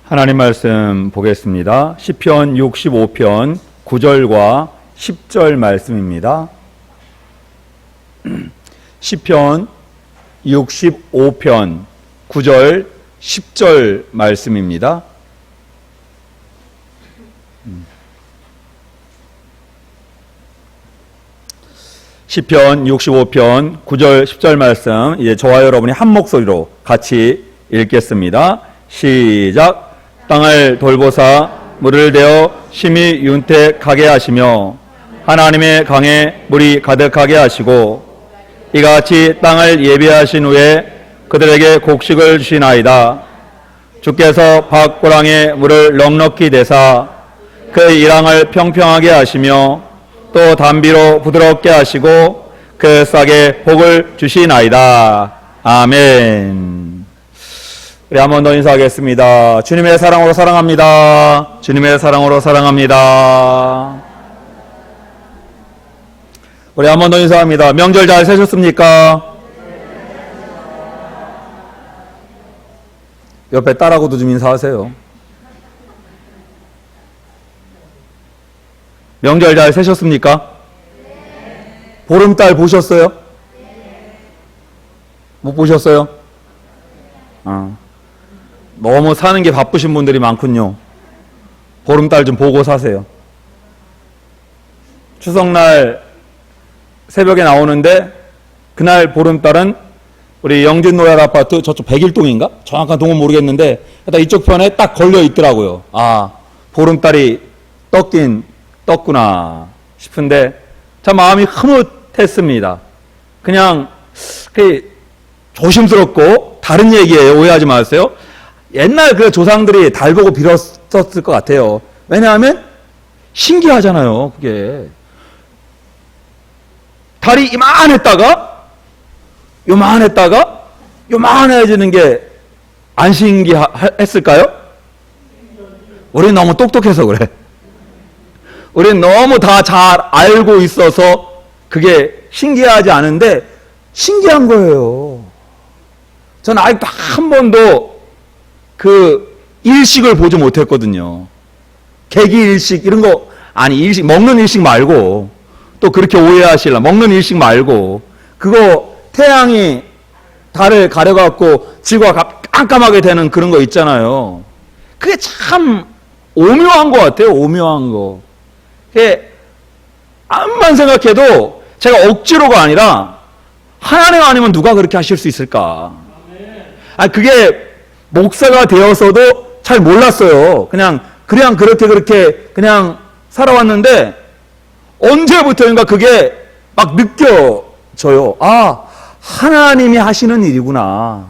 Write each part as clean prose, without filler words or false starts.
하나님 말씀 보겠습니다. 시편 65편 9절과 10절 말씀입니다. 시편 65편 9절 10절 말씀입니다. 시편 65편 9절 10절 말씀, 이제 저와 여러분이 한 목소리로 같이 읽겠습니다. 시작. 땅을 돌보사 물을 대어 심히 윤택하게 하시며 하나님의 강에 물이 가득하게 하시고 이같이 땅을 예비하신 후에 그들에게 곡식을 주시나이다. 주께서 밭고랑에 물을 넉넉히 대사 그 이랑을 평평하게 하시며 또 담비로 부드럽게 하시고 그 싹에 복을 주시나이다. 아멘. 우리 한 번 더 인사하겠습니다. 주님의 사랑으로 사랑합니다. 주님의 사랑으로 사랑합니다. 우리 한 번 더 인사합니다. 명절 잘 세셨습니까? 옆에 딸하고도 좀 인사하세요. 명절 잘 세셨습니까? 보름달 보셨어요? 못 보셨어요? 너무 사는 게 바쁘신 분들이 많군요. 보름달 좀 보고 사세요. 추석날 새벽에 나오는데 그날 보름달은 우리 영진노약 아파트 저쪽 101동인가? 정확한 동은 모르겠는데 일단 이쪽 편에 딱 걸려 있더라고요. 아, 보름달이 떴긴 떴구나 싶은데 참 마음이 흐뭇했습니다. 그냥 조심스럽고 다른 얘기예요. 오해하지 마세요. 옛날 그 조상들이 달 보고 빌었을 것 같아요. 왜냐하면 신기하잖아요. 그게 달이 요만해지는 게 안 신기했을까요? 우리는 너무 똑똑해서 그래. 우리는 너무 다 잘 알고 있어서 그게 신기하지 않은데 신기한 거예요. 저는 아직도 한 번도 그 일식을 보지 못했거든요. 개기일식 이런 거, 아니 일식, 먹는 일식 말고, 또 그렇게 오해하실라, 먹는 일식 말고, 그거 태양이 달을 가려갖고 지구가 깜깜하게 되는 그런 거 있잖아요. 그게 참 오묘한 것 같아요. 오묘한 거. 그게 암만 생각해도 제가 억지로가 아니라 하나님 아니면 누가 그렇게 하실 수 있을까? 아, 그게 목사가 되어서도 잘 몰랐어요. 그냥 그렇게 그냥 살아왔는데 언제부터인가 그게 막 느껴져요. 아, 하나님이 하시는 일이구나.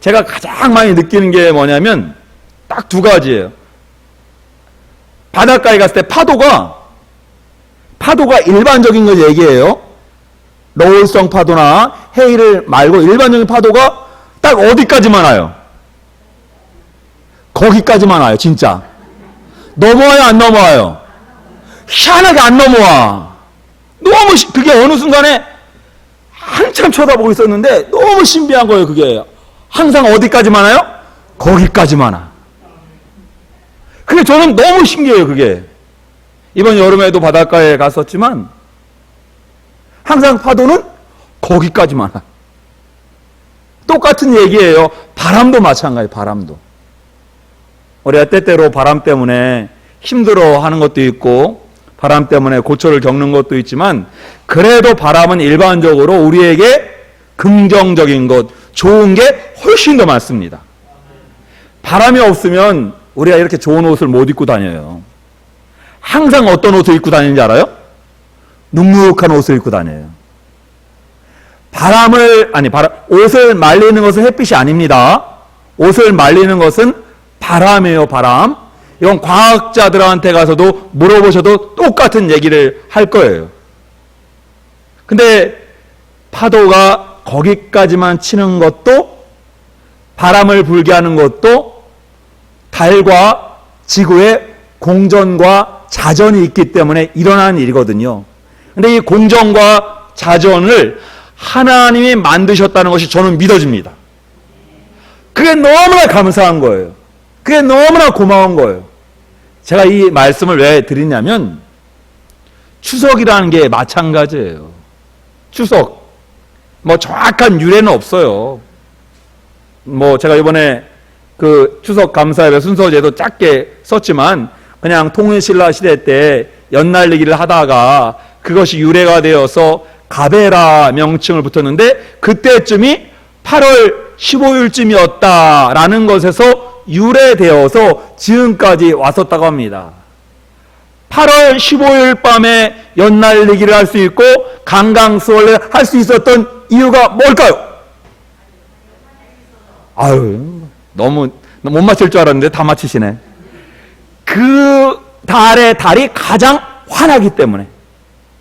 제가 가장 많이 느끼는 게 뭐냐면 딱 두 가지예요. 바닷가에 갔을 때 파도가 일반적인 걸 얘기해요. 노을성 파도나 헤이를 말고 일반적인 파도가 딱 어디까지만 와요? 거기까지만 와요. 진짜 넘어와요? 안 넘어와요? 희한하게 안 넘어와. 너무 그게 어느 순간에 한참 쳐다보고 있었는데 너무 신비한 거예요. 그게 항상 어디까지만 와요? 거기까지만 와. 그게 저는 너무 신기해요. 그게 이번 여름에도 바닷가에 갔었지만 항상 파도는 거기까지만 와. 똑같은 얘기예요. 바람도 마찬가지예요. 바람도 우리가 때때로 바람 때문에 힘들어하는 것도 있고 바람 때문에 고초를 겪는 것도 있지만 그래도 바람은 일반적으로 우리에게 긍정적인 것, 좋은 게 훨씬 더 많습니다. 바람이 없으면 우리가 이렇게 좋은 옷을 못 입고 다녀요. 항상 어떤 옷을 입고 다니는지 알아요? 눅눅한 옷을 입고 다녀요. 옷을 말리는 것은 햇빛이 아닙니다. 옷을 말리는 것은 바람이에요. 바람. 이건 과학자들한테 가서도 물어보셔도 똑같은 얘기를 할 거예요. 근데 파도가 거기까지만 치는 것도, 바람을 불게 하는 것도 달과 지구의 공전과 자전이 있기 때문에 일어나는 일이거든요. 근데 이 공전과 자전을 하나님이 만드셨다는 것이 저는 믿어집니다. 그게 너무나 감사한 거예요. 그게 너무나 고마운 거예요. 제가 이 말씀을 왜 드리냐면 추석이라는 게 마찬가지예요. 추석 뭐 정확한 유래는 없어요. 뭐 제가 이번에 그 추석 감사예배 순서제도 짧게 썼지만 그냥 통일신라 시대 때 연날리기를 하다가 그것이 유래가 되어서 가베라 명칭을 붙였는데 그때쯤이 8월 15일쯤이었다라는 것에서 유래되어서 지금까지 왔었다고 합니다. 8월 15일 밤에 연날리기를 할 수 있고 강강수월을 할 수 있었던 이유가 뭘까요? 아유, 너무 못 맞힐 줄 알았는데 다 맞히시네. 그 달의 달이 가장 환하기 때문에,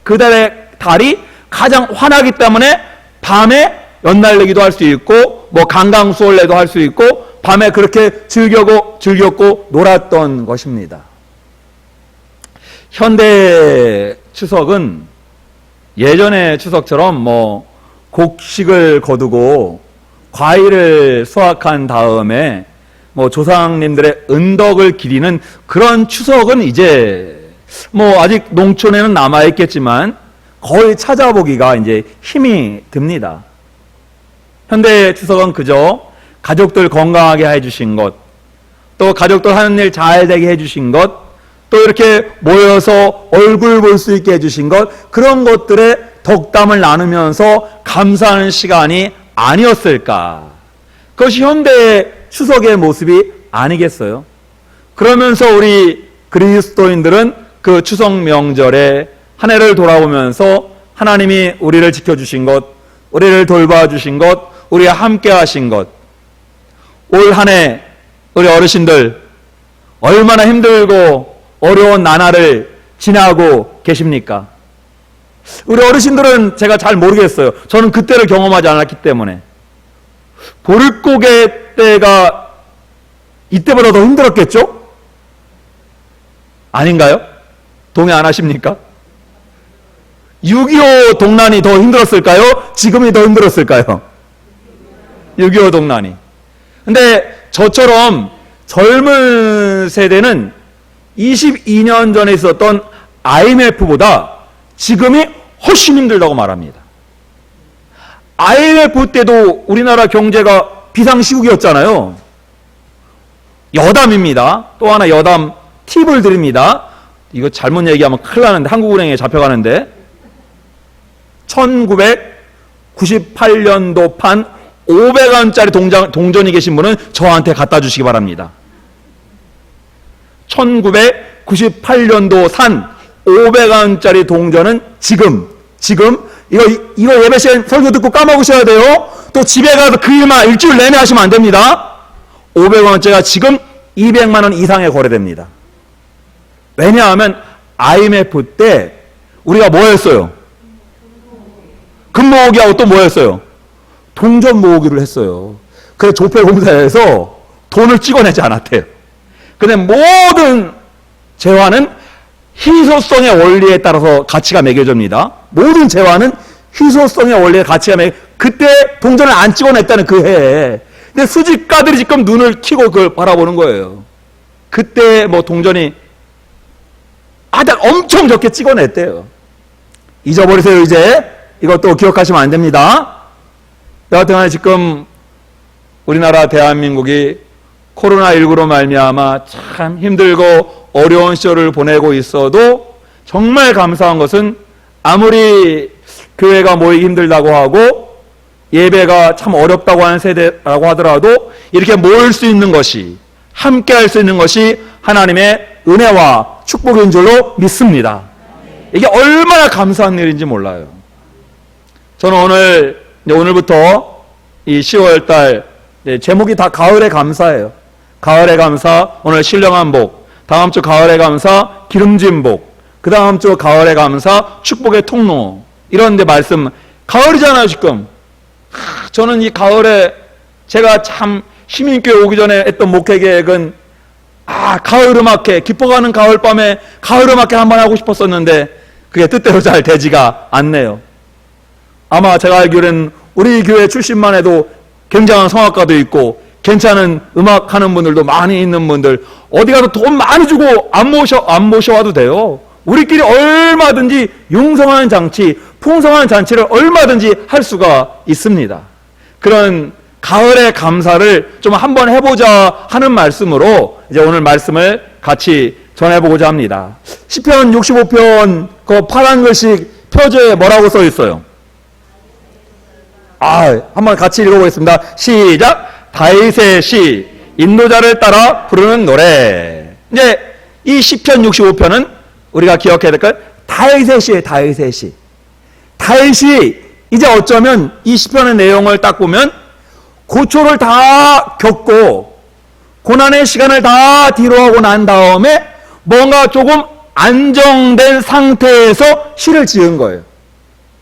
그 달의 달이 가장 환하기 때문에 밤에 연날리기도 할 수 있고 뭐 강강수월래도 할 수 있고 밤에 그렇게 즐겼고 놀았던 것입니다. 현대 추석은 예전의 추석처럼 뭐 곡식을 거두고 과일을 수확한 다음에 뭐 조상님들의 은덕을 기리는 그런 추석은 이제 뭐 아직 농촌에는 남아있겠지만 거의 찾아보기가 이제 힘이 듭니다. 현대 추석은 그저 가족들 건강하게 해주신 것, 또 가족들 하는 일 잘 되게 해주신 것, 또 이렇게 모여서 얼굴 볼 수 있게 해주신 것, 그런 것들에 덕담을 나누면서 감사하는 시간이 아니었을까. 그것이 현대의 추석의 모습이 아니겠어요? 그러면서 우리 그리스도인들은 그 추석 명절에 한 해를 돌아보면서 하나님이 우리를 지켜주신 것, 우리를 돌봐주신 것, 우리와 함께 하신 것, 올 한 해 우리 어르신들 얼마나 힘들고 어려운 나날을 지나고 계십니까? 우리 어르신들은 제가 잘 모르겠어요. 저는 그때를 경험하지 않았기 때문에. 보릿고개 때가 이때보다 더 힘들었겠죠? 아닌가요? 동의 안 하십니까? 6.25 동란이 더 힘들었을까요? 지금이 더 힘들었을까요? 6.25 동란이. 근데 저처럼 젊은 세대는 22년 전에 있었던 IMF보다 지금이 훨씬 힘들다고 말합니다. IMF 때도 우리나라 경제가 비상시국이었잖아요. 여담입니다. 또 하나 여담 팁을 드립니다. 이거 잘못 얘기하면 큰일 나는데, 한국은행에 잡혀가는데, 1998년도 판 500원짜리 동전이 계신 분은 저한테 갖다 주시기 바랍니다. 1998년도 산 500원짜리 동전은 지금 이거 예배 시간 설교 듣고 까먹으셔야 돼요. 또 집에 가서 그 일만 일주일 내내 하시면 안 됩니다. 500원짜리가 지금 200만 원 이상에 거래됩니다. 왜냐하면 IMF 때 우리가 뭐 했어요? 금 모으기하고 또 뭐 했어요? 동전 모으기를 했어요. 그래서 조폐공사에서 돈을 찍어내지 않았대요. 근데 모든 재화는 희소성의 원리에 따라서 가치가 매겨집니다. 모든 재화는 희소성의 원리에 가치가 그때 동전을 안 찍어냈다는 그 해에. 근데 수집가들이 지금 눈을 켜고 그걸 바라보는 거예요. 그때 뭐 동전이 하여튼 엄청 적게 찍어냈대요. 잊어버리세요. 이제 이것도 기억하시면 안 됩니다. 여하튼 간에 지금 우리나라 대한민국이 코로나19로 말미암아 참 힘들고 어려운 시절을 보내고 있어도 정말 감사한 것은 아무리 교회가 모이기 힘들다고 하고 예배가 참 어렵다고 하는 세대라고 하더라도 이렇게 모일 수 있는 것이, 함께 할 수 있는 것이 하나님의 은혜와 축복인 줄로 믿습니다. 이게 얼마나 감사한 일인지 몰라요. 저는 오늘부터 이 10월달 제목이 다 가을의 감사예요. 가을의 감사, 오늘 신령한 복, 다음 주 가을의 감사, 기름진 복, 그 다음 주 가을의 감사, 축복의 통로, 이런 데 말씀, 가을이잖아요 지금. 저는 이 가을에 제가 참 시민교회 오기 전에 했던 목회 계획은 가을 음악회, 기뻐가는 가을밤에 가을 음악회 한번 하고 싶었었는데 그게 뜻대로 잘 되지가 않네요. 아마 제가 알기로는 우리 교회 출신만 해도 굉장한 성악가도 있고 괜찮은 음악하는 분들도 많이 있는 분들, 어디 가서 돈 많이 주고 안 모셔와도 돼요. 우리끼리 얼마든지 융성한 잔치, 풍성한 잔치를 얼마든지 할 수가 있습니다. 그런 가을의 감사를 좀 한번 해보자 하는 말씀으로 이제 오늘 말씀을 같이 전해보고자 합니다. 시편 65편 그 파란 글씨 표지에 뭐라고 써 있어요? 한번 같이 읽어보겠습니다. 시작! 다윗의 시, 인도자를 따라 부르는 노래. 이제 이 시편 65편은 우리가 기억해야 될 걸, 다윗의 시예요. 다윗의 시. 다윗이 이제 어쩌면 이 시편의 내용을 딱 보면 고초를 다 겪고 고난의 시간을 다 뒤로하고 난 다음에 뭔가 조금 안정된 상태에서 시를 지은 거예요.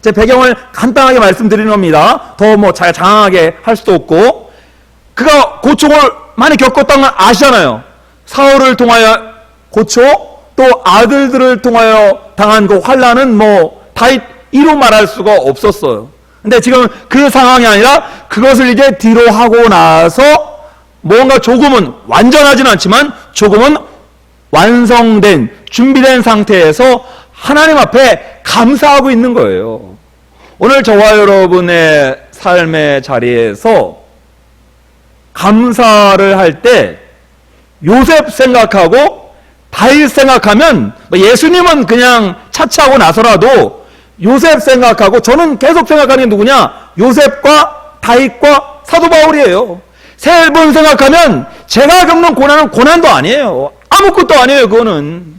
제 배경을 간단하게 말씀드리는 겁니다. 더 뭐 장황하게 할 수도 없고, 그가 고초를 많이 겪었다는 걸 아시잖아요. 사울을 통하여 고초, 또 아들들을 통하여 당한 그 환난은 뭐 다윗 이루 말할 수가 없었어요. 근데 지금 그 상황이 아니라 그것을 이제 뒤로 하고 나서 뭔가 조금은, 완전하진 않지만 조금은 완성된, 준비된 상태에서 하나님 앞에 감사하고 있는 거예요. 오늘 저와 여러분의 삶의 자리에서 감사를 할 때 요셉 생각하고 다윗 생각하면, 예수님은 그냥 차치하고 나서라도 요셉 생각하고, 저는 계속 생각하는 게 누구냐? 요셉과 다윗과 사도 바울이에요. 세 분 생각하면 제가 겪는 고난은 고난도 아니에요. 아무것도 아니에요. 그거는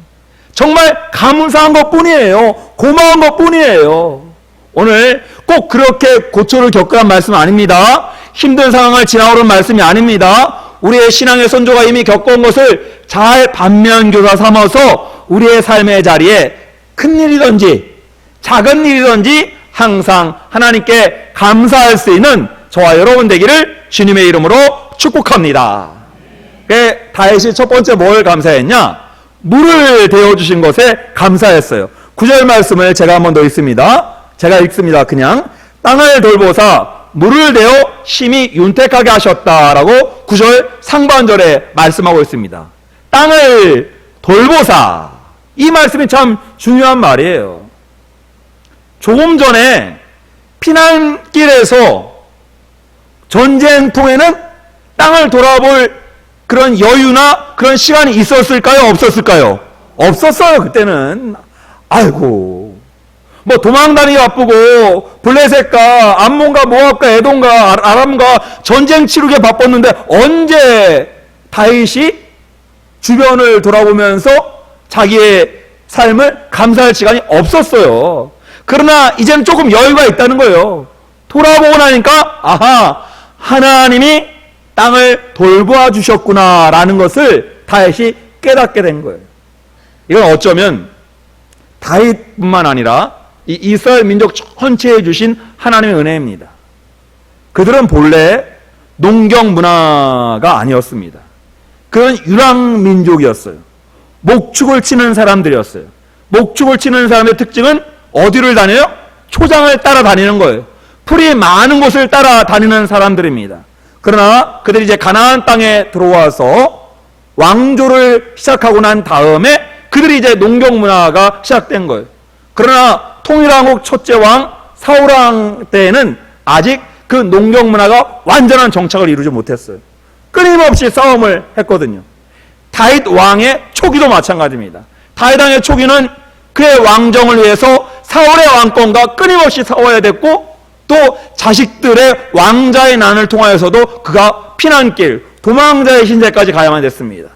정말 감사한 것 뿐이에요. 고마운 것 뿐이에요. 오늘 꼭 그렇게 고초를 겪으란 말씀은 아닙니다. 힘든 상황을 지나오는 말씀이 아닙니다. 우리의 신앙의 선조가 이미 겪어온 것을 잘 반면교사 삼아서 우리의 삶의 자리에 큰 일이든지 작은 일이든지 항상 하나님께 감사할 수 있는 저와 여러분 되기를 주님의 이름으로 축복합니다. 다윗이 첫 번째 뭘 감사했냐? 물을 데워주신 것에 감사했어요. 9절 말씀을 제가 한번 더 읽습니다. 제가 읽습니다. 그냥 땅을 돌보사 물을 데워 심히 윤택하게 하셨다라고 9절 상반절에 말씀하고 있습니다. 땅을 돌보사, 이 말씀이 참 중요한 말이에요. 조금 전에 피난길에서 전쟁통에는 땅을 돌아볼 그런 여유나 그런 시간이 있었을까요? 없었을까요? 없었어요. 그때는. 아이고, 뭐 도망다니기 바쁘고 블레셋과 암몬과 모압과 에돔과 아람과 전쟁 치르기에 바빴는데 언제 다윗이 주변을 돌아보면서 자기의 삶을 감사할 시간이 없었어요. 그러나 이제는 조금 여유가 있다는 거예요. 돌아보고 나니까 아하, 하나님이 땅을 돌보아 주셨구나라는 것을 다윗이 깨닫게 된 거예요. 이건 어쩌면 다윗뿐만 아니라 이 이스라엘 민족 전체에 주신 하나님의 은혜입니다. 그들은 본래 농경 문화가 아니었습니다. 그건 유랑 민족이었어요. 목축을 치는 사람들이었어요. 목축을 치는 사람의 특징은 어디를 다녀요? 초장을 따라 다니는 거예요. 풀이 많은 곳을 따라 다니는 사람들입니다. 그러나 그들이 이제 가나안 땅에 들어와서 왕조를 시작하고 난 다음에 그들이 이제 농경 문화가 시작된 거예요. 그러나 통일왕국 첫째 왕 사울왕 때에는 아직 그 농경 문화가 완전한 정착을 이루지 못했어요. 끊임없이 싸움을 했거든요. 다윗 왕의 초기도 마찬가지입니다. 다윗 왕의 초기는 그의 왕정을 위해서 사울의 왕권과 끊임없이 싸워야 됐고, 또 자식들의 왕자의 난을 통하여서도 그가 피난길, 도망자의 신세까지 가야만 됐습니다.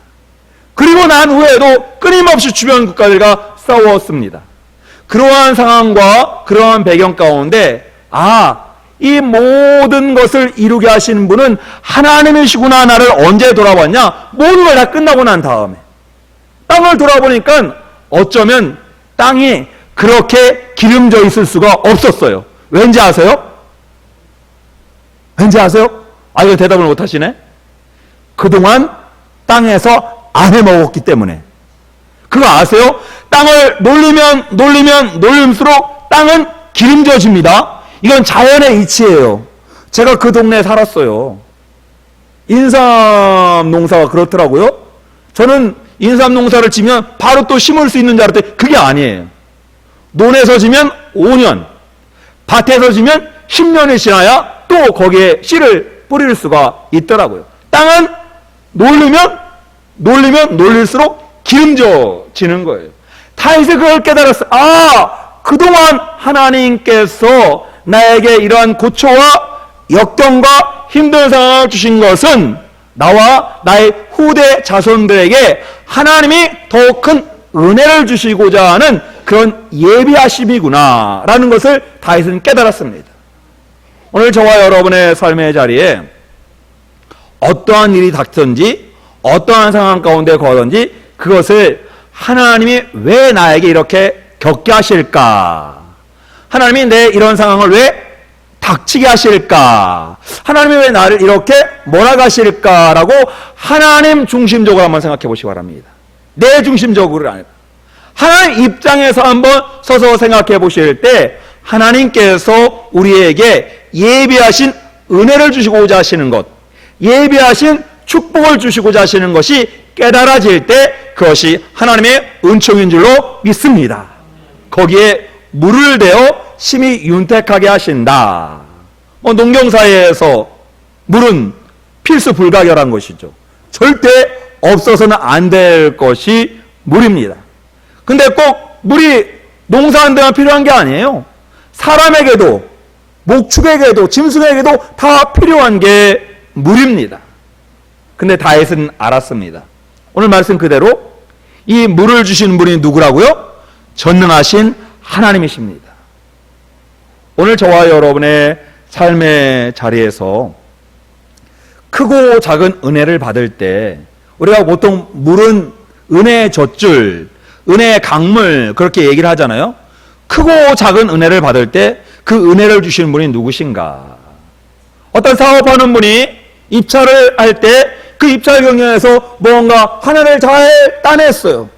그리고 난 후에도 끊임없이 주변 국가들과 싸웠습니다. 그러한 상황과 그러한 배경 가운데 이 모든 것을 이루게 하신 분은 하나님이시구나. 나를 언제 돌아봤냐? 모든 걸 다 끝나고 난 다음에 땅을 돌아보니까 어쩌면 땅이 그렇게 기름져 있을 수가 없었어요. 왠지 아세요? 왠지 아세요? 이거 대답을 못 하시네. 그동안 땅에서 안 해먹었기 때문에. 그거 아세요? 땅을 놀리면 놀릴수록 땅은 기름져집니다. 이건 자연의 이치예요. 제가 그 동네에 살았어요. 인삼 농사가 그렇더라고요. 저는 인삼 농사를 지면 바로 또 심을 수 있는 줄 알았더니 그게 아니에요. 논에서 지면 5년, 밭에서 지면 10년이 지나야 또 거기에 씨를 뿌릴 수가 있더라고요. 땅은 놀리면 놀릴수록 기름져지는 거예요. 다윗이 그걸 깨달았어요. 그동안 하나님께서 나에게 이러한 고초와 역경과 힘든 상황을 주신 것은 나와 나의 후대 자손들에게 하나님이 더 큰 은혜를 주시고자 하는 그런 예비하심이구나 라는 것을 다윗은 깨달았습니다. 오늘 저와 여러분의 삶의 자리에 어떠한 일이 닥쳤든지 어떠한 상황 가운데 거하든지 그것을 하나님이 왜 나에게 이렇게 겪게 하실까? 하나님이 내 이런 상황을 왜 닥치게 하실까? 하나님이 왜 나를 이렇게 몰아가실까라고 하나님 중심적으로 한번 생각해 보시기 바랍니다. 내 중심적으로 아니라 하나님 입장에서 한번 서서 생각해 보실 때 하나님께서 우리에게 예비하신 은혜를 주시고자 하시는 것, 예비하신 축복을 주시고자 하시는 것이 깨달아질 때 그것이 하나님의 은총인 줄로 믿습니다. 거기에 물을 대어 심히 윤택하게 하신다. 농경사회에서 물은 필수 불가결한 것이죠. 절대 없어서는 안 될 것이 물입니다. 근데 꼭 물이 농사하는 데만 필요한 게 아니에요. 사람에게도, 목축에게도, 짐승에게도 다 필요한 게 물입니다. 근데 다윗은 알았습니다. 오늘 말씀 그대로 이 물을 주신 분이 누구라고요? 전능하신 하나님이십니다. 오늘 저와 여러분의 삶의 자리에서 크고 작은 은혜를 받을 때 우리가 보통 물은 은혜의 젖줄, 은혜의 강물 그렇게 얘기를 하잖아요. 크고 작은 은혜를 받을 때 그 은혜를 주시는 분이 누구신가? 어떤 사업하는 분이 입찰을 할 때 그 입찰 경영에서 뭔가 하늘을 잘 따냈어요.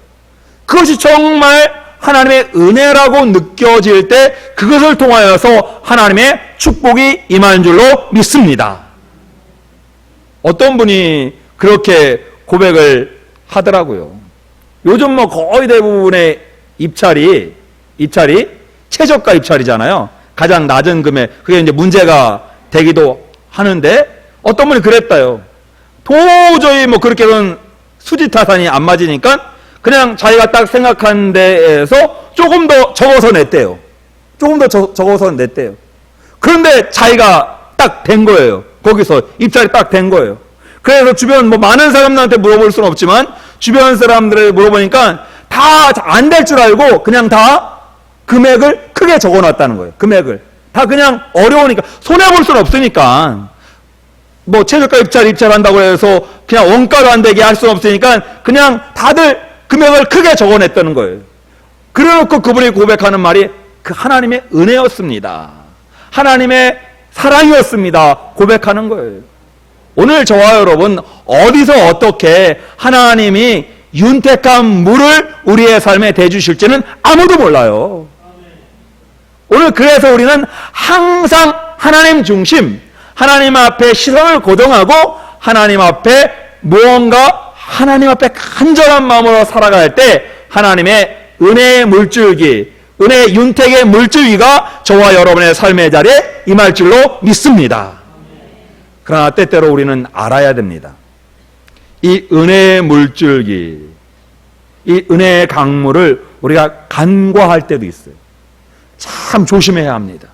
그것이 정말 하나님의 은혜라고 느껴질 때 그것을 통하여서 하나님의 축복이 임하는 줄로 믿습니다. 어떤 분이 그렇게 고백을 하더라고요. 요즘 거의 대부분의 입찰이 최저가 입찰이잖아요. 가장 낮은 금액. 그게 이제 문제가 되기도 하는데 어떤 분이 그랬다요. 도저히 그렇게는 수지타산이 안 맞으니까 그냥 자기가 딱 생각한 데에서 조금 더 적어서 냈대요. 적어서 냈대요. 그런데 자기가 딱 된 거예요. 거기서 입찰이 딱 된 거예요. 그래서 주변 많은 사람들한테 물어볼 수는 없지만 주변 사람들에 물어보니까 다 안 될 줄 알고 그냥 다 금액을 크게 적어놨다는 거예요. 금액을 다 그냥 어려우니까 손해볼 수는 없으니까 최저가 입찰한다고 해서 그냥 원가로 안 되게 할 수는 없으니까 그냥 다들 금액을 크게 적어냈다는 거예요. 그래놓고 그분이 고백하는 말이 그 하나님의 은혜였습니다. 하나님의 사랑이었습니다. 고백하는 거예요. 오늘 저와 여러분 어디서 어떻게 하나님이 윤택한 물을 우리의 삶에 대주실지는 아무도 몰라요. 오늘 그래서 우리는 항상 하나님 중심, 하나님 앞에 시선을 고정하고 하나님 앞에 무언가 하나님 앞에 간절한 마음으로 살아갈 때 하나님의 은혜의 물줄기, 은혜의 윤택의 물줄기가 저와 여러분의 삶의 자리에 임할 줄로 믿습니다. 그러나 때때로 우리는 알아야 됩니다. 이 은혜의 물줄기, 이 은혜의 강물을 우리가 간과할 때도 있어요. 참 조심해야 합니다.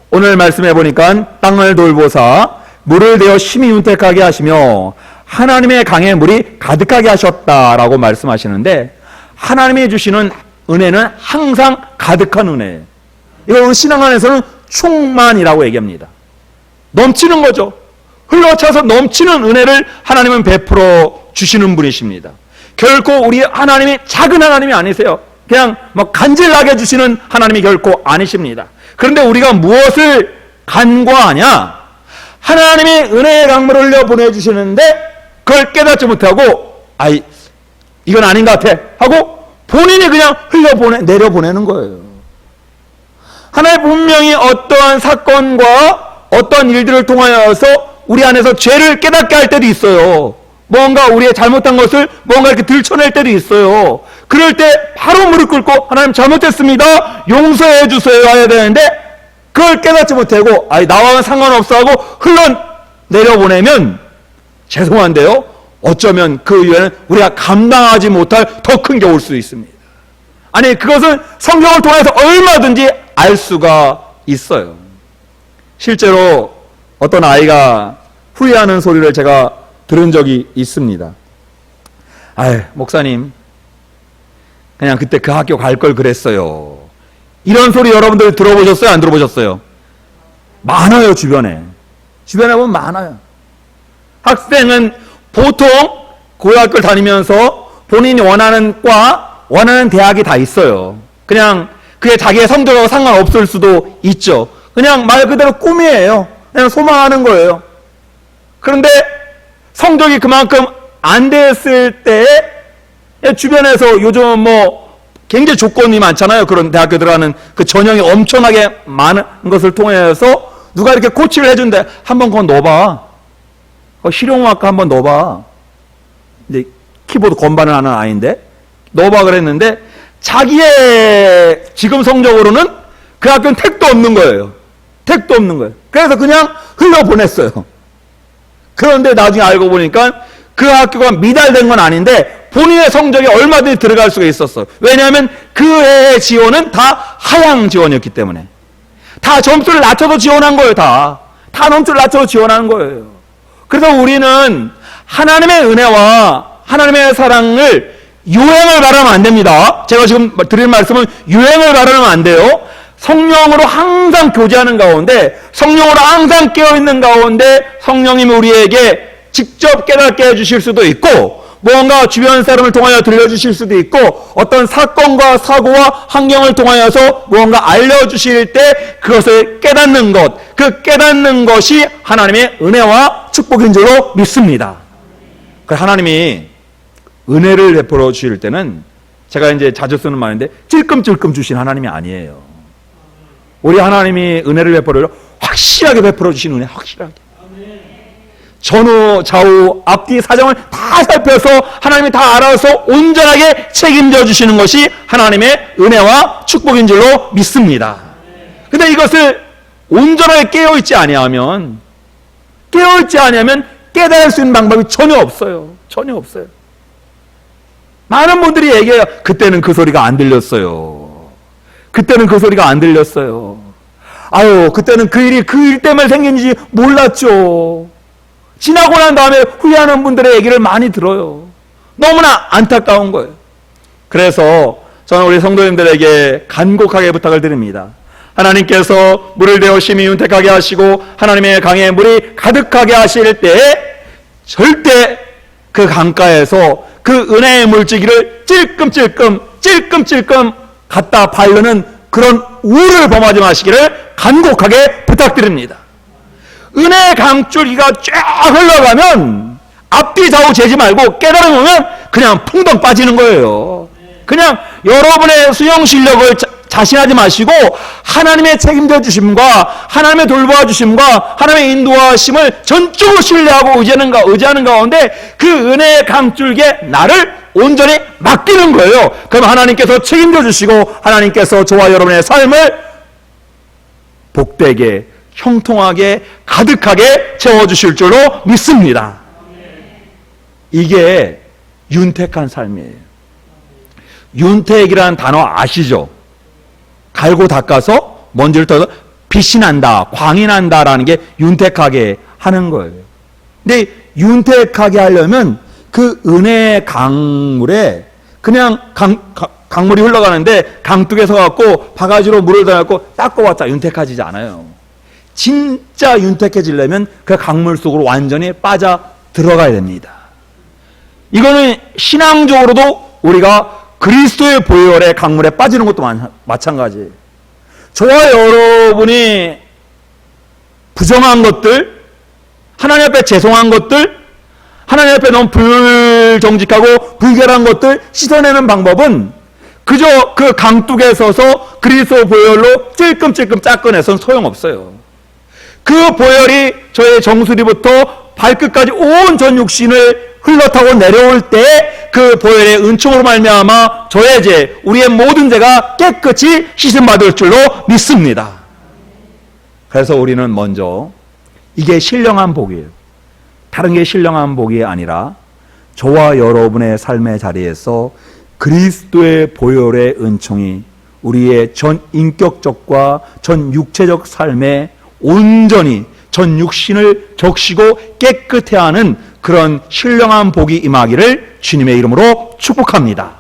오늘 말씀해 보니까 땅을 돌보사 물을 대어 심히 윤택하게 하시며 하나님의 강에 물이 가득하게 하셨다라고 말씀하시는데 하나님이 주시는 은혜는 항상 가득한 은혜예요. 이걸 우리 신앙 안에서는 충만이라고 얘기합니다. 넘치는 거죠. 흘러차서 넘치는 은혜를 하나님은 베풀어 주시는 분이십니다. 결코 우리 하나님이 작은 하나님이 아니세요. 그냥 간질나게 주시는 하나님이 결코 아니십니다. 그런데 우리가 무엇을 간과하냐? 하나님이 은혜의 강물을 흘려 보내주시는데 그걸 깨닫지 못하고 이건 아닌 것 같아 하고 본인이 그냥 내려보내는 거예요. 하나님 분명히 어떠한 사건과 어떤 일들을 통하여서 우리 안에서 죄를 깨닫게 할 때도 있어요. 뭔가 우리의 잘못한 것을 뭔가 이렇게 들춰낼 때도 있어요. 그럴 때 바로 무릎 꿇고 하나님 잘못했습니다, 용서해 주세요 해야 되는데, 그걸 깨닫지 못하고 나와는 상관없어 하고 흘러내려보내면 죄송한데요, 어쩌면 그 이후에는 우리가 감당하지 못할 더 큰 게 올 수 있습니다. 아니, 그것은 성경을 통해서 얼마든지 알 수가 있어요. 실제로 어떤 아이가 후회하는 소리를 제가 들은 적이 있습니다. 목사님, 그냥 그때 그 학교 갈 걸 그랬어요. 이런 소리 여러분들 들어보셨어요? 안 들어보셨어요? 많아요, 주변에. 주변에 보면 많아요. 학생은 보통 고등학교를 다니면서 본인이 원하는 과, 원하는 대학이 다 있어요. 그냥 그게 자기의 성적하고 상관없을 수도 있죠. 그냥 말 그대로 꿈이에요. 그냥 소망하는 거예요. 그런데 성적이 그만큼 안 됐을 때 주변에서 요즘 굉장히 조건이 많잖아요. 그런 대학교 들어가는 그 전형이 엄청나게 많은 것을 통해서 누가 이렇게 코치를 해준대. 한번 그거 넣어봐. 실용음악과 한번 넣어봐. 이제 키보드 건반을 하는 아이인데 넣어봐 그랬는데, 자기의 지금 성적으로는 그 학교는 택도 없는 거예요. 택도 없는 거예요. 그래서 그냥 흘려보냈어요. 그런데 나중에 알고 보니까 그 학교가 미달된 건 아닌데 본인의 성적이 얼마든지 들어갈 수가 있었어요. 왜냐하면 그 해의 지원은 다 하향 지원이었기 때문에. 다 점수를 낮춰서 지원한 거예요. 다 점수를 낮춰서 지원하는 거예요. 그래서 우리는 하나님의 은혜와 하나님의 사랑을 유행을 바라면 안 됩니다. 제가 지금 드릴 말씀은 유행을 바라면 안 돼요. 성령으로 항상 교제하는 가운데, 성령으로 항상 깨어있는 가운데 성령님이 우리에게 직접 깨닫게 해주실 수도 있고, 무언가 주변 사람을 통하여 들려주실 수도 있고, 어떤 사건과 사고와 환경을 통하여서 무언가 알려주실 때 그것을 깨닫는 것, 그 깨닫는 것이 하나님의 은혜와 축복인 줄로 믿습니다. 하나님이 은혜를 베풀어 주실 때는, 제가 이제 자주 쓰는 말인데, 찔끔찔끔 주신 하나님이 아니에요. 우리 하나님이 은혜를 베풀어 확실하게 베풀어 주신 은혜, 확실하게. 전후 좌우 앞뒤 사정을 다 살펴서 하나님이 다 알아서 온전하게 책임져 주시는 것이 하나님의 은혜와 축복인 줄로 믿습니다. 근데 이것을 온전하게 깨어있지 아니하면 깨달을 수 있는 방법이 전혀 없어요. 전혀 없어요. 많은 분들이 얘기해요. 그때는 그 소리가 안 들렸어요. 그때는 그 소리가 안 들렸어요. 그때는 그 일 때문에 생긴지 몰랐죠. 지나고 난 다음에 후회하는 분들의 얘기를 많이 들어요. 너무나 안타까운 거예요. 그래서 저는 우리 성도님들에게 간곡하게 부탁을 드립니다. 하나님께서 물을 대어 심히 윤택하게 하시고 하나님의 강에 물이 가득하게 하실 때 절대 그 강가에서 그 은혜의 물질기를 찔끔찔끔 갖다 바르는 그런 우를 범하지 마시기를 간곡하게 부탁드립니다. 은혜의 강줄기가 쫙 흘러가면 앞뒤 좌우 재지 말고 깨달으면 그냥 풍덩 빠지는 거예요. 그냥 여러분의 수영 실력을 자신하지 마시고 하나님의 책임져 주심과 하나님의 돌보아 주심과 하나님의 인도하심을 전적으로 신뢰하고 의지하는 가운데 그 은혜의 강줄기에 나를 온전히 맡기는 거예요. 그럼 하나님께서 책임져 주시고 하나님께서 저와 여러분의 삶을 복되게 형통하게 가득하게 채워주실 줄로 믿습니다. 이게 윤택한 삶이에요. 윤택이라는 단어 아시죠? 갈고 닦아서 먼지를 떠서 빛이 난다, 광이 난다라는 게 윤택하게 하는 거예요. 근데 윤택하게 하려면 그 은혜의 강물에 그냥 강물이 흘러가는데 강둑에 서갖고 바가지로 물을 담아갖고 닦아봤자 윤택하지 않아요. 진짜 윤택해지려면 그 강물 속으로 완전히 빠져 들어가야 됩니다. 이거는 신앙적으로도 우리가 그리스도의 보혈의 강물에 빠지는 것도 마찬가지예요. 저와 여러분이 부정한 것들, 하나님 앞에 죄송한 것들, 하나님 앞에 너무 불정직하고 불결한 것들 씻어내는 방법은 그저 그 강둑에 서서 그리스도 보혈로 찔끔찔끔 닦아내선 소용없어요. 그 보혈이 저의 정수리부터 발끝까지 온 전 육신을 흘러타고 내려올 때 그 보혈의 은총으로 말미암아 저의 죄, 우리의 모든 죄가 깨끗이 씻음받을 줄로 믿습니다. 그래서 우리는 먼저 이게 신령한 복이에요. 다른 게 신령한 복이 아니라 저와 여러분의 삶의 자리에서 그리스도의 보혈의 은총이 우리의 전 인격적과 전 육체적 삶에 온전히 전 육신을 적시고 깨끗해 하는 그런 신령한 복이 임하기를 주님의 이름으로 축복합니다.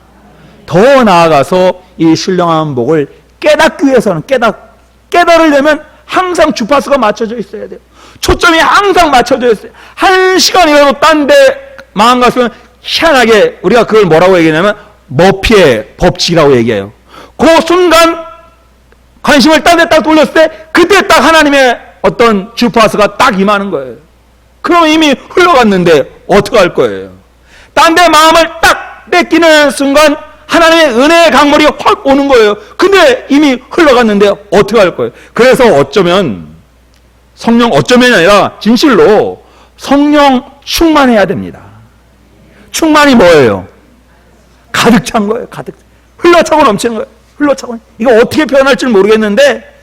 더 나아가서 이 신령한 복을 깨닫기 위해서는 깨달으려면 항상 주파수가 맞춰져 있어야 돼요. 초점이 항상 맞춰져 있어요. 한 시간이라도 딴 데 마음 갔으면 희한하게 우리가 그걸 뭐라고 얘기하냐면 머피의 법칙이라고 얘기해요. 그 순간 관심을 딴 데 딱 돌렸을 때 그때 딱 하나님의 어떤 주파수가 딱 임하는 거예요. 그럼 이미 흘러갔는데 어떡할 거예요? 딴 데 마음을 딱 뺏기는 순간 하나님의 은혜의 강물이 확 오는 거예요. 근데 이미 흘러갔는데 어떡할 거예요? 그래서 어쩌면이 아니라 진실로 성령 충만해야 됩니다. 충만이 뭐예요? 가득 찬 거예요. 가득 흘러차고 넘치는 거예요. 흘러차고. 이거 어떻게 표현할지 모르겠는데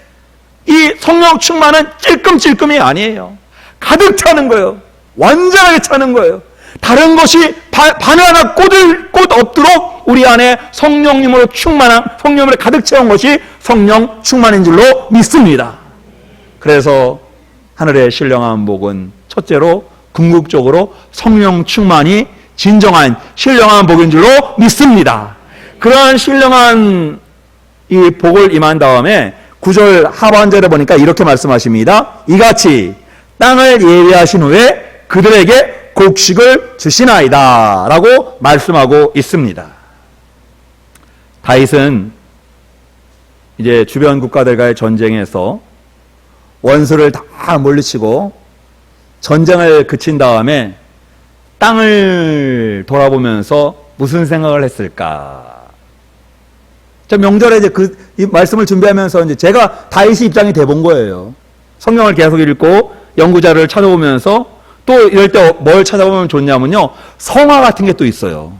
이 성령 충만은 찔끔찔끔이 아니에요. 가득 차는 거예요. 완전하게 차는 거예요. 다른 것이 바늘 하나 꽃 없도록 우리 안에 성령님으로 충만한, 성령으로 가득 채운 것이 성령 충만인 줄로 믿습니다. 그래서 하늘의 신령한 복은 첫째로 궁극적으로 성령 충만이 진정한 신령한 복인 줄로 믿습니다. 그러한 신령한 이 복을 임한 다음에 9절 하반절에 보니까 이렇게 말씀하십니다. 이같이 땅을 예비하신 후에 그들에게 곡식을 주시나이다 라고 말씀하고 있습니다. 다윗은 이제 주변 국가들과의 전쟁에서 원수를 다 물리치고 전쟁을 그친 다음에 땅을 돌아보면서 무슨 생각을 했을까? 저 명절에 이제 이 말씀을 준비하면서 이제 제가 다윗의 입장이 돼 본 거예요. 성경을 계속 읽고 연구자를 찾아보면서 또 이럴 때 뭘 찾아보면 좋냐면요. 성화 같은 게 또 있어요.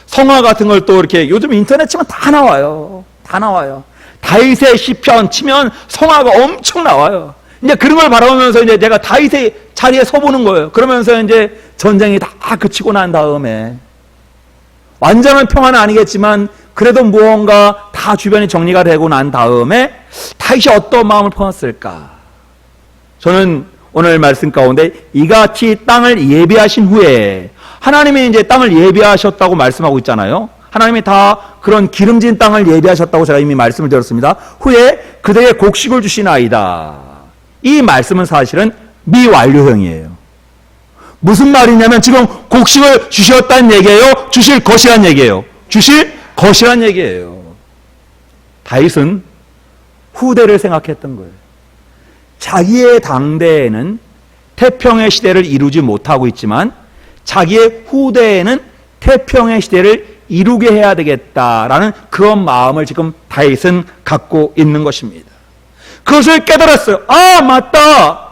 성화 같은 걸 또 이렇게 요즘 인터넷 치면 다 나와요. 다 나와요. 다윗의 시편 치면 성화가 엄청 나와요. 이제 그런 걸 바라보면서 이제 내가 다윗의 자리에 서보는 거예요. 그러면서 이제 전쟁이 다 그치고 난 다음에 완전한 평화는 아니겠지만 그래도 무언가 다 주변이 정리가 되고 난 다음에 다윗이 어떤 마음을 품었을까? 저는 오늘 말씀 가운데 이같이 땅을 예비하신 후에 하나님이 이제 땅을 예비하셨다고 말씀하고 있잖아요. 하나님이 다 그런 기름진 땅을 예비하셨다고 제가 이미 말씀을 드렸습니다. 후에 그들에게 곡식을 주시나이다. 이 말씀은 사실은 미완료형이에요. 무슨 말이냐면 지금 곡식을 주셨다는 얘기예요? 주실 것이란 얘기예요? 주실 것이란 얘기예요. 다윗은 후대를 생각했던 거예요. 자기의 당대에는 태평의 시대를 이루지 못하고 있지만 자기의 후대에는 태평의 시대를 이루게 해야 되겠다라는 그런 마음을 지금 다윗은 갖고 있는 것입니다. 그것을 깨달았어요. 아, 맞다.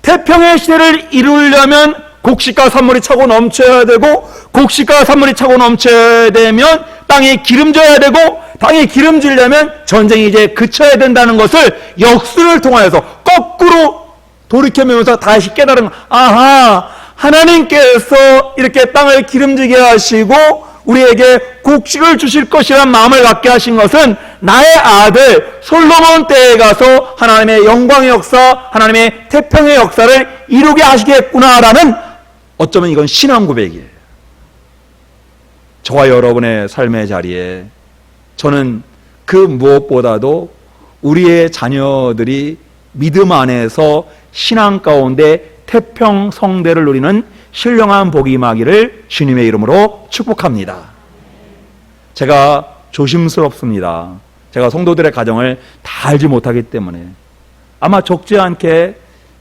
태평의 시대를 이루려면 곡식과 산물이 차고 넘쳐야 되고 곡식과 산물이 차고 넘쳐야 되면 땅이 기름져야 되고 땅이 기름지려면 전쟁이 이제 그쳐야 된다는 것을 역수를 통하여서 거꾸로 돌이켜보면서 다시 깨달은, 아하, 하나님께서 이렇게 땅을 기름지게 하시고 우리에게 곡식을 주실 것이란 마음을 갖게 하신 것은 나의 아들 솔로몬 때에 가서 하나님의 영광의 역사, 하나님의 태평의 역사를 이루게 하시겠구나라는, 어쩌면 이건 신앙 고백이에요. 저와 여러분의 삶의 자리에 저는 그 무엇보다도 우리의 자녀들이 믿음 안에서 신앙 가운데 태평성대를 누리는 신령한 복이 임하기를 주님의 이름으로 축복합니다. 제가 조심스럽습니다. 제가 성도들의 가정을 다 알지 못하기 때문에 아마 적지 않게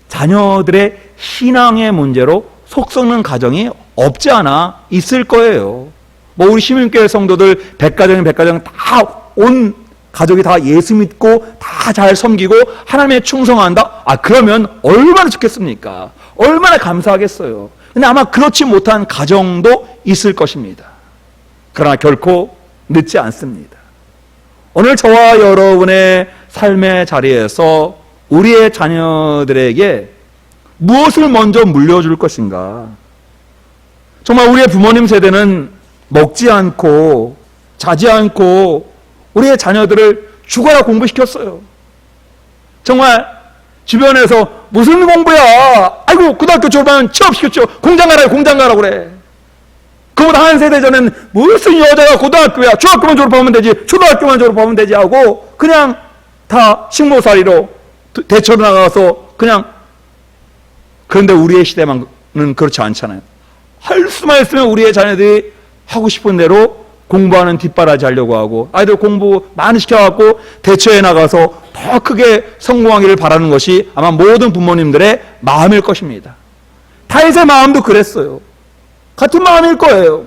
자녀들의 신앙의 문제로 속 썩는 가정이 없지 않아 있을 거예요. 뭐 우리 시민교회 성도들 100가정 다 온 가족이 다 예수 믿고 다 잘 섬기고 하나님에 충성한다? 그러면 얼마나 좋겠습니까? 얼마나 감사하겠어요. 근데 아마 그렇지 못한 가정도 있을 것입니다. 그러나 결코 늦지 않습니다. 오늘 저와 여러분의 삶의 자리에서 우리의 자녀들에게 무엇을 먼저 물려줄 것인가? 정말 우리의 부모님 세대는 먹지 않고 자지 않고 우리의 자녀들을 죽어라 공부시켰어요. 정말 주변에서 무슨 공부야? 아이고 고등학교 졸업하면 취업시켰죠. 공장 가라 공장 가라 그래. 그보다 한 세대 전에는 무슨 여자가 고등학교야? 중학교만 졸업하면 되지 초등학교만 졸업하면 되지 하고 그냥 다 식모살이로 대처로 나가서 그냥. 그런데 우리의 시대만은 그렇지 않잖아요. 할 수만 있으면 우리의 자녀들이 하고 싶은 대로 공부하는 뒷바라지 하려고 하고 아이들 공부 많이 시켜갖고 대처해 나가서 더 크게 성공하기를 바라는 것이 아마 모든 부모님들의 마음일 것입니다. 다윗의 마음도 그랬어요. 같은 마음일 거예요.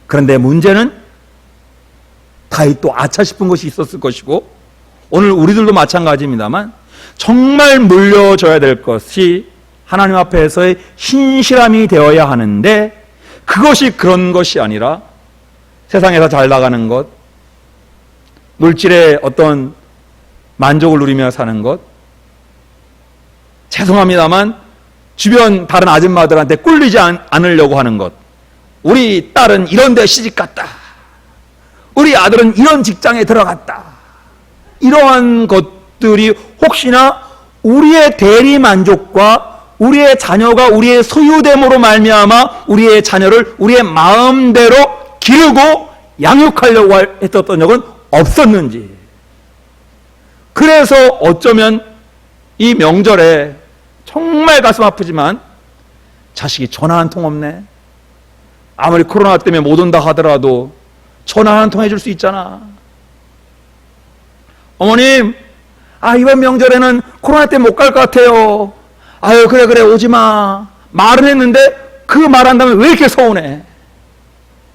그런데 문제는 다윗도 아차 싶은 것이 있었을 것이고 오늘 우리들도 마찬가지입니다만 정말 물려줘야 될 것이 하나님 앞에서의 신실함이 되어야 하는데 그것이 그런 것이 아니라 세상에서 잘 나가는 것, 물질의 어떤 만족을 누리며 사는 것, 죄송합니다만 주변 다른 아줌마들한테 꿀리지 않으려고 하는 것, 우리 딸은 이런 데 시집갔다, 우리 아들은 이런 직장에 들어갔다, 이러한 것들이 혹시나 우리의 대리 만족과 우리의 자녀가 우리의 소유됨으로 말미암아 우리의 자녀를 우리의 마음대로 기르고 양육하려고 했었던 적은 없었는지. 그래서 어쩌면 이 명절에 정말 가슴 아프지만 자식이 전화 한 통 없네. 아무리 코로나 때문에 못 온다 하더라도 전화 한 통 해줄 수 있잖아. 어머님, 이번 명절에는 코로나 때문에 못 갈 것 같아요. 아유 그래 오지마. 말은 했는데 그 말한다면 왜 이렇게 서운해?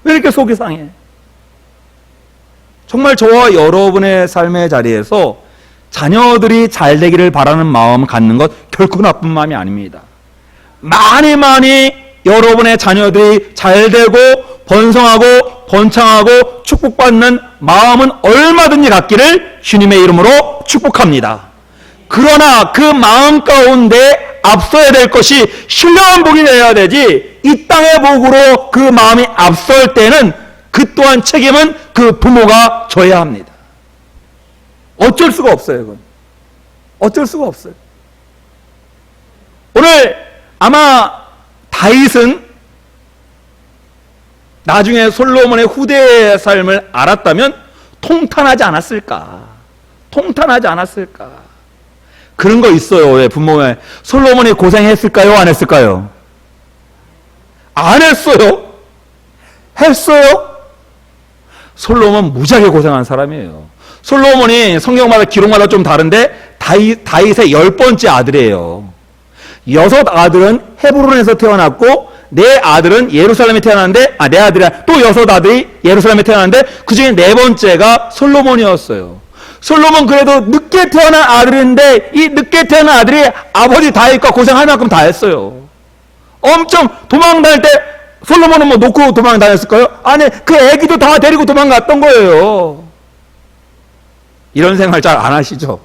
왜 이렇게 속이 상해? 정말 저와 여러분의 삶의 자리에서 자녀들이 잘 되기를 바라는 마음 갖는 것 결코 나쁜 마음이 아닙니다. 많이 여러분의 자녀들이 잘 되고 번성하고 번창하고 축복받는 마음은 얼마든지 갖기를 주님의 이름으로 축복합니다. 그러나 그 마음 가운데 앞서야 될 것이 신령한 복이 되어야 되지, 이 땅의 복으로 그 마음이 앞설 때는 그 또한 책임은 그 부모가 져야 합니다. 어쩔 수가 없어요. 그건 어쩔 수가 없어요. 오늘 아마 다윗은 나중에 솔로몬의 후대의 삶을 알았다면 통탄하지 않았을까? 통탄하지 않았을까? 그런 거 있어요. 왜 부모에 솔로몬이 고생했을까요? 안 했을까요? 안 했어요. 했어요. 솔로몬 무지하게 고생한 사람이에요. 솔로몬이 성경마다 기록마다 좀 다른데 다윗의 10번째 아들이에요. 6 아들은 헤브론에서 태어났고 4 아들은 예루살렘에 태어났는데 내 아들이야. 또 6 아들이 예루살렘에 태어났는데 그 중에 4번째가 솔로몬이었어요. 솔로몬 그래도 늦게 태어난 아들인데 이 늦게 태어난 아들이 아버지 다윗과 고생할 만큼 다 했어요. 엄청 도망 다닐 때 솔로몬은 뭐 놓고 도망 다녔을까요? 아니 그 애기도 다 데리고 도망갔던 거예요. 이런 생활 잘 안 하시죠?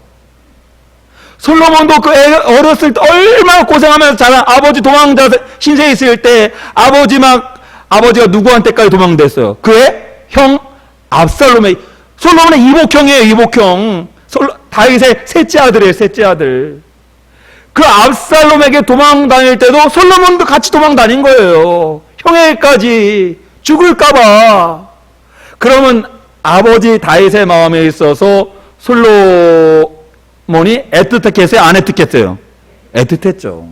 솔로몬도 그 애 어렸을 때 얼마나 고생하면서 자란 아버지 도망자 신세에 있을 때 아버지가 누구한테까지 도망됐어요? 그의 형 압살롬의 솔로몬의 이복형이에요. 이복형. 다윗의 셋째 아들이에요. 셋째 아들. 그 압살롬에게 도망 다닐 때도 솔로몬도 같이 도망 다닌 거예요. 형에게까지 죽을까봐. 그러면 아버지 다윗의 마음에 있어서 솔로몬이 애틋했겠어요? 안 애틋했어요? 애틋했죠.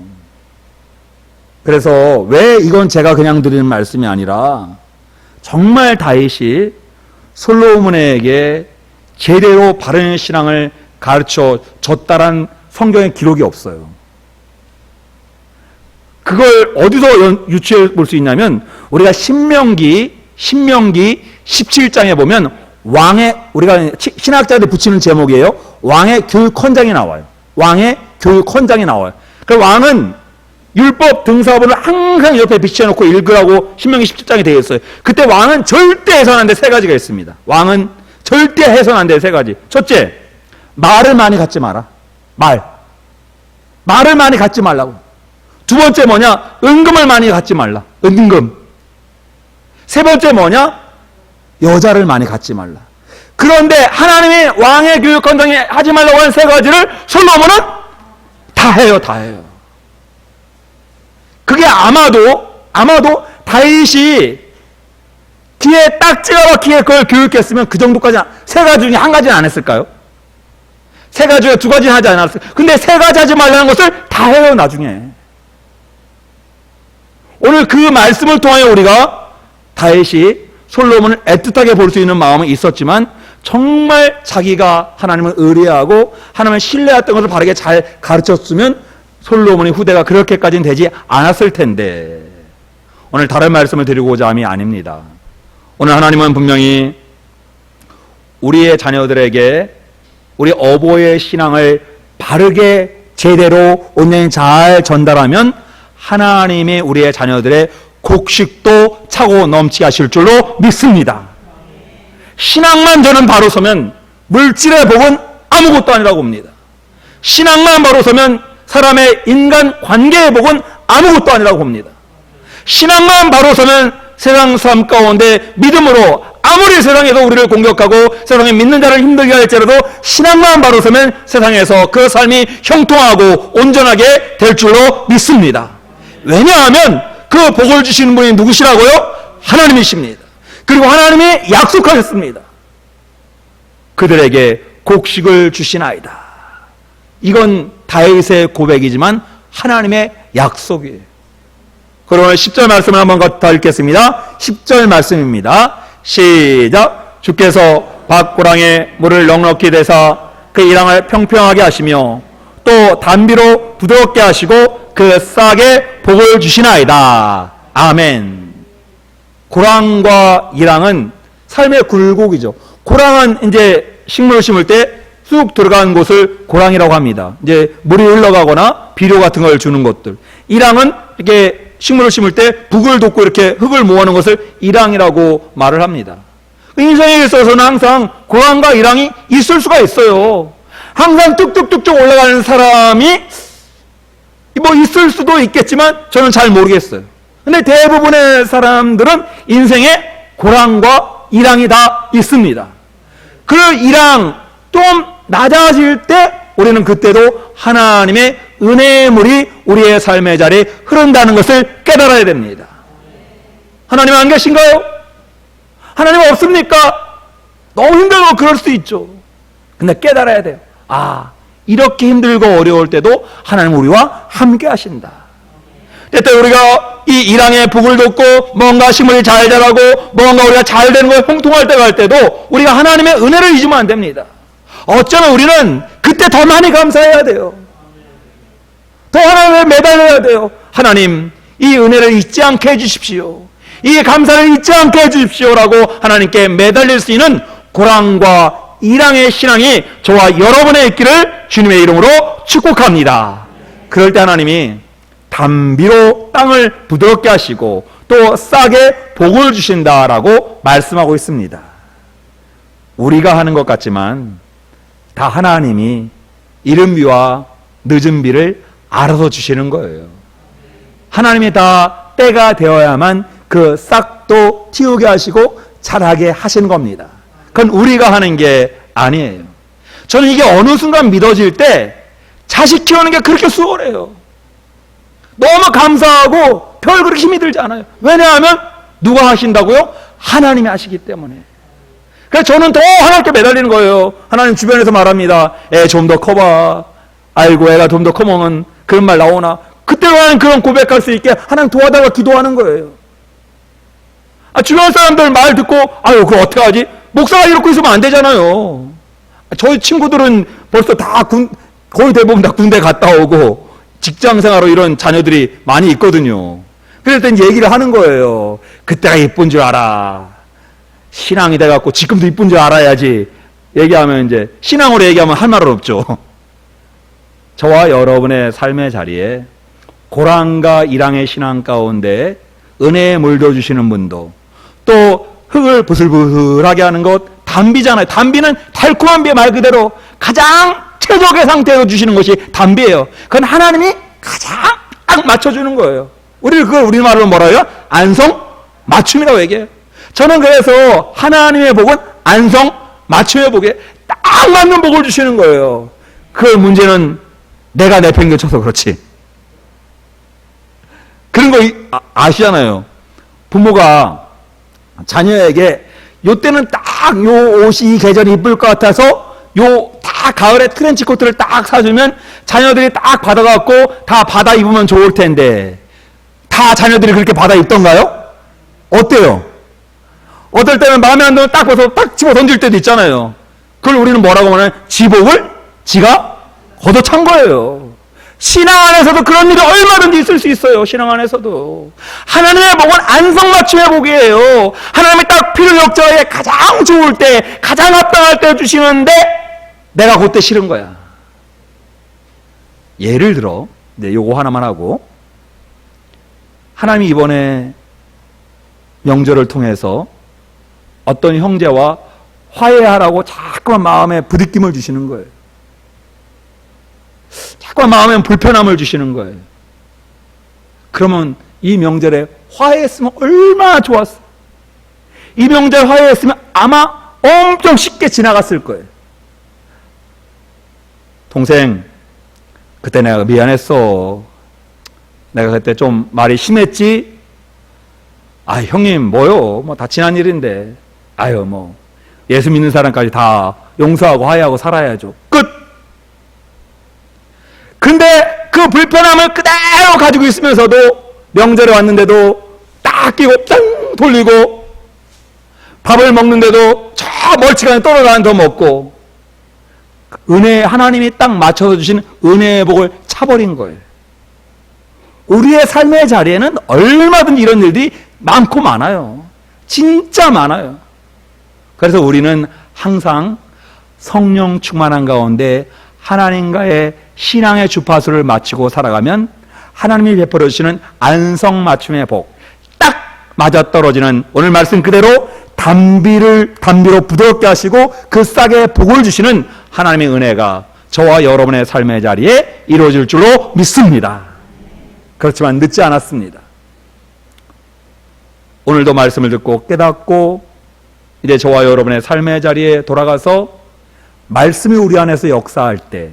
그래서 왜 이건 제가 그냥 드리는 말씀이 아니라 정말 다윗이 솔로몬에게 제대로 바른 신앙을 가르쳐 줬다란 성경의 기록이 없어요. 그걸 어디서 유추해 볼 수 있냐면 우리가 신명기 17장에 보면 우리가 신학자들이 붙이는 제목이에요. 왕의 교육헌장이 나와요. 왕의 교육헌장이 나와요. 그 왕은 율법 등사본을 항상 옆에 비춰놓고 읽으라고 신명기 17장에 되어 있어요. 그때 왕은 절대 해선 안 돼 세 가지가 있습니다. 왕은 절대 해선 안 돼 세 가지. 첫째, 말을 많이 갖지 마라. 말을 많이 갖지 말라고. 두 번째 뭐냐? 은금을 많이 갖지 말라. 은금. 세 번째 뭐냐? 여자를 많이 갖지 말라. 그런데 하나님이 왕의 교육헌장에 하지 말라고 하는 세 가지를 솔로몬은 다 해요. 그게 아마도 다윗이 뒤에 딱 찍어박히게 그걸 교육했으면 그 정도까지 세 가지 중에 한 가지는 안 했을까요? 세 가지 중에 두 가지는 하지 않았을까요? 근데 세 가지 하지 말라는 것을 다 해요 나중에. 오늘 그 말씀을 통하여 우리가 다윗이 솔로몬을 애틋하게 볼 수 있는 마음은 있었지만 정말 자기가 하나님을 의뢰하고 하나님을 신뢰했던 것을 바르게 잘 가르쳤으면 솔로몬의 후대가 그렇게까지는 되지 않았을 텐데 오늘 다른 말씀을 드리고자 함이 아닙니다. 오늘 하나님은 분명히 우리의 자녀들에게 우리 어버이의 신앙을 바르게 제대로 온전히 잘 전달하면 하나님이 우리의 자녀들의 곡식도 차고 넘치게 하실 줄로 믿습니다. 신앙만 저는 바로 서면 물질의 복은 아무것도 아니라고 봅니다. 신앙만 바로 서면 사람의 인간 관계의 복은 아무것도 아니라고 봅니다. 신앙만 바로 서면 세상 삶 가운데 믿음으로 아무리 세상에서 우리를 공격하고 세상에 믿는 자를 힘들게 할지라도 신앙만 바로 서면 세상에서 그 삶이 형통하고 온전하게 될 줄로 믿습니다. 왜냐하면 그 복을 주시는 분이 누구시라고요? 하나님이십니다. 그리고 하나님이 약속하셨습니다. 그들에게 곡식을 주시나이다. 이건 다윗의 고백이지만 하나님의 약속이에요. 그러면 10절 말씀을 한번 더 읽겠습니다. 10절 말씀입니다. 시작. 주께서 밭고랑에 물을 넉넉히 대사 그 이랑을 평평하게 하시며 또 단비로 부드럽게 하시고 그 싹에 복을 주시나이다. 아멘. 고랑과 이랑은 삶의 굴곡이죠. 고랑은 이제 식물을 심을 때 쑥 들어간 곳을 고랑이라고 합니다. 이제 물이 흘러가거나 비료 같은 걸 주는 것들. 이랑은 이렇게 식물을 심을 때 북을 돋고 이렇게 흙을 모아놓은 것을 이랑이라고 말을 합니다. 인생에 있어서는 항상 고랑과 이랑이 있을 수가 있어요. 항상 뚝뚝뚝뚝 올라가는 사람이 뭐 있을 수도 있겠지만 저는 잘 모르겠어요. 근데 대부분의 사람들은 인생에 고랑과 이랑이 다 있습니다. 그 이랑 좀 낮아질 때 우리는 그때도 하나님의 은혜의 물이 우리의 삶의 자리에 흐른다는 것을 깨달아야 됩니다. 하나님 안 계신가요? 하나님 없습니까? 너무 힘들고 그럴 수 있죠. 근데 깨달아야 돼요. 이렇게 힘들고 어려울 때도 하나님 우리와 함께 하신다. 그때 우리가 이 이랑의 복을 돋고 뭔가 식물이 잘 자라고 뭔가 우리가 잘 되는 거에 형통할 때가 할 때도 우리가 하나님의 은혜를 잊으면 안 됩니다. 어쩌면 우리는 그때 더 많이 감사해야 돼요. 더 하나님에 매달려야 돼요. 하나님, 이 은혜를 잊지 않게 해주십시오. 이 감사를 잊지 않게 해주십시오라고 하나님께 매달릴 수 있는 고랑과 이랑의 신앙이 저와 여러분의 있기를 주님의 이름으로 축복합니다. 그럴 때 하나님이 단비로 땅을 부드럽게 하시고 또 싹에 복을 주신다라고 말씀하고 있습니다. 우리가 하는 것 같지만 다 하나님이 이른 비와 늦은 비를 알아서 주시는 거예요. 하나님이 다 때가 되어야만 그 싹도 틔우게 하시고 자라게 하시는 겁니다. 그건 우리가 하는 게 아니에요. 저는 이게 어느 순간 믿어질 때 자식 키우는 게 그렇게 수월해요. 너무 감사하고 별 그렇게 힘이 들지 않아요. 왜냐하면 누가 하신다고요? 하나님이 하시기 때문에. 그래서 저는 더 하나님께 매달리는 거예요. 하나님 주변에서 말합니다. 애 좀 더 커봐. 아이고 애가 좀 더 커보면 그런 말 나오나. 그때는 그런 고백할 수 있게 하나님 도와달라 기도하는 거예요. 주변 사람들 말 듣고 그거 어떡하지? 목사가 이렇게 있으면 안 되잖아요. 저희 친구들은 벌써 다 거의 대부분 다 군대 갔다 오고 직장생활로 이런 자녀들이 많이 있거든요. 그럴 땐 얘기를 하는 거예요. 그때가 예쁜 줄 알아. 신앙이 돼갖고 지금도 이쁜 줄 알아야지 얘기하면 이제 신앙으로 얘기하면 할 말은 없죠. 저와 여러분의 삶의 자리에 고랑과 이랑의 신앙 가운데 은혜에 물들어주시는 분도, 또 흙을 부슬부슬하게 하는 것 담비잖아요. 담비는 달콤한 비 말 그대로 가장 최적의 상태로 주시는 것이 담비예요. 그건 하나님이 가장 딱 맞춰주는 거예요. 그걸 우리말로 뭐라고요? 안성 맞춤이라고 얘기해요. 저는 그래서 하나님의 복은 안성 맞춤의 복에 딱 맞는 복을 주시는 거예요. 그 문제는 내가 내팽개쳐서 그렇지. 그런 거 아시잖아요. 부모가 자녀에게 요때는 딱 요 옷이 이 계절이 이쁠 것 같아서 요 딱 가을에 트렌치 코트를 딱 사주면 자녀들이 딱 받아갖고 다 받아 입으면 좋을 텐데, 다 자녀들이 그렇게 받아 입던가요? 어때요? 어떨 때는 마음에 안 들면 딱 벗어 딱 집어 던질 때도 있잖아요. 그걸 우리는 뭐라고 말하냐? 지복을 지가 걷어찬 거예요. 신앙 안에서도 그런 일이 얼마든지 있을 수 있어요. 신앙 안에서도 하나님의 복은 안성맞춤의 복이에요. 하나님이 딱 필요 역자에 가장 좋을 때, 가장 합당할 때 주시는데 내가 그때 싫은 거야. 예를 들어 요거 하나만 하고, 하나님이 이번에 명절을 통해서 어떤 형제와 화해하라고 자꾸만 마음에 부딪힘을 주시는 거예요. 자꾸만 마음에 불편함을 주시는 거예요. 그러면 이 명절에 화해했으면 얼마나 좋았어. 이 명절 화해했으면 아마 엄청 쉽게 지나갔을 거예요. 동생, 그때 내가 미안했어. 내가 그때 좀 말이 심했지? 아, 형님 뭐요? 뭐 다 지난 일인데. 아유, 뭐 예수 믿는 사람까지 다 용서하고 화해하고 살아야죠. 끝. 근데 그 불편함을 그대로 가지고 있으면서도 명절에 왔는데도 딱 끼고 짱 돌리고, 밥을 먹는데도 저 멀찌감치 떨어가는 더 먹고, 은혜, 하나님이 딱 맞춰서 주신 은혜의 복을 차버린 거예요. 우리의 삶의 자리에는 얼마든지 이런 일들이 많고 많아요. 진짜 많아요. 그래서 우리는 항상 성령 충만한 가운데 하나님과의 신앙의 주파수를 맞추고 살아가면 하나님이 베풀어 주시는 안성 맞춤의 복, 딱 맞아떨어지는, 오늘 말씀 그대로 담비로 부드럽게 하시고 그 싹에 복을 주시는 하나님의 은혜가 저와 여러분의 삶의 자리에 이루어질 줄로 믿습니다. 그렇지만 늦지 않았습니다. 오늘도 말씀을 듣고 깨닫고 이제 저와 여러분의 삶의 자리에 돌아가서 말씀이 우리 안에서 역사할 때,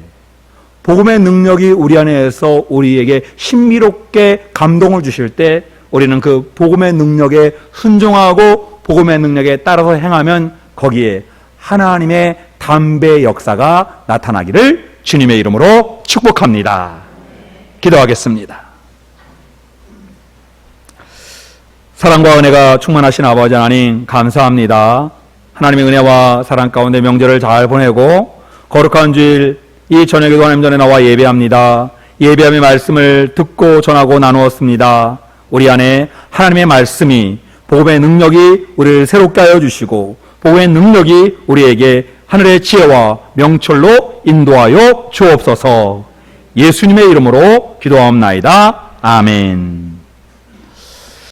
복음의 능력이 우리 안에서 우리에게 신비롭게 감동을 주실 때, 우리는 그 복음의 능력에 순종하고 복음의 능력에 따라서 행하면 거기에 하나님의 담배의 역사가 나타나기를 주님의 이름으로 축복합니다. 기도하겠습니다. 사랑과 은혜가 충만하신 아버지 하나님, 감사합니다. 하나님의 은혜와 사랑 가운데 명절을 잘 보내고 거룩한 주일 이 저녁에도 하나님 전에 나와 예배합니다. 예배함의 말씀을 듣고 전하고 나누었습니다. 우리 안에 하나님의 말씀이, 복음의 능력이 우리를 새롭게 하여 주시고 복음의 능력이 우리에게 하늘의 지혜와 명철로 인도하여 주옵소서. 예수님의 이름으로 기도하옵나이다. 아멘.